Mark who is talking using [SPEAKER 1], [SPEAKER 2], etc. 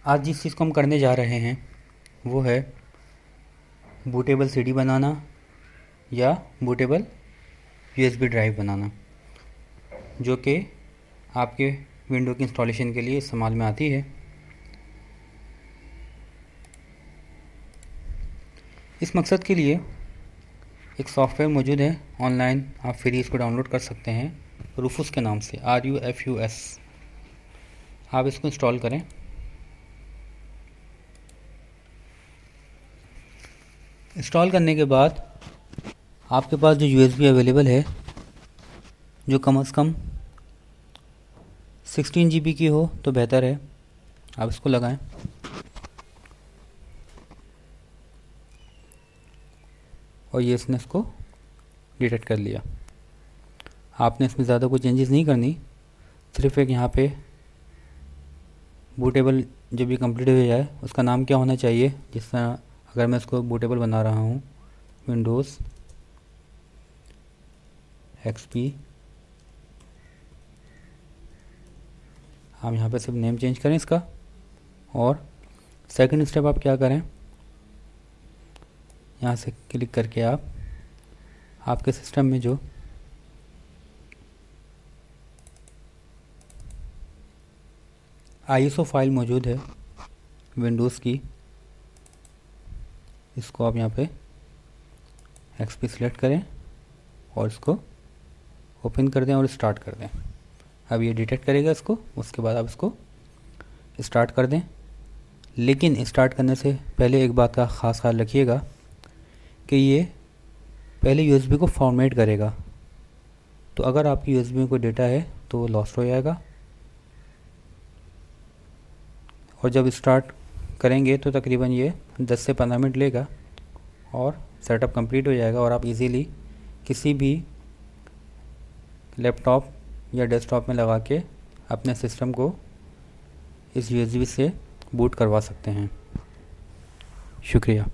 [SPEAKER 1] आज जिस चीज़ को हम करने जा रहे हैं वो है बूटेबल सीडी बनाना या बूटेबल यूएसबी ड्राइव बनाना, जो कि आपके विंडो की इंस्टॉलेशन के लिए इस्तेमाल में आती है। इस मकसद के लिए एक सॉफ्टवेयर मौजूद है ऑनलाइन, आप फ्री इसको डाउनलोड कर सकते हैं, रूफूस के नाम से, RUFUS। आप इसको इंस्टॉल करें। इंस्टॉल करने के बाद आपके पास जो USB अवेलेबल है, जो कम से कम 16 GB की हो तो बेहतर है, आप इसको लगाएं। और ये इसने इसको डिटेक्ट कर लिया। आपने इसमें ज़्यादा कोई चेंजेस नहीं करनी, सिर्फ एक यहाँ पे बूटेबल जब भी कंप्लीट हो जाए उसका नाम क्या होना चाहिए, जिस तरह अगर मैं इसको बूटेबल बना रहा हूँ विंडोज़ XP, हम यहाँ पे सिर्फ नेम चेंज करें इसका। और सेकंड स्टेप आप क्या करें, यहाँ से क्लिक करके आप आपके सिस्टम में जो ISO फाइल मौजूद है विंडोज़ की, इसको आप यहाँ पे XP सिलेक्ट करें और इसको ओपन कर दें और स्टार्ट कर दें। अब ये डिटेक्ट करेगा इसको, उसके बाद आप इसको स्टार्ट कर दें। लेकिन स्टार्ट करने से पहले एक बात का ख़ास ख्याल रखिएगा कि ये पहले USB को फॉर्मेट करेगा, तो अगर आपकी USB में कोई डेटा है तो वो लॉस्ट हो जाएगा। और जब स्टार्ट करेंगे तो तकरीबन ये 10 से 15 मिनट लेगा और सेटअप कंप्लीट हो जाएगा, और आप इजीली किसी भी लैपटॉप या डेस्कटॉप में लगा के अपने सिस्टम को इस USB से बूट करवा सकते हैं। शुक्रिया।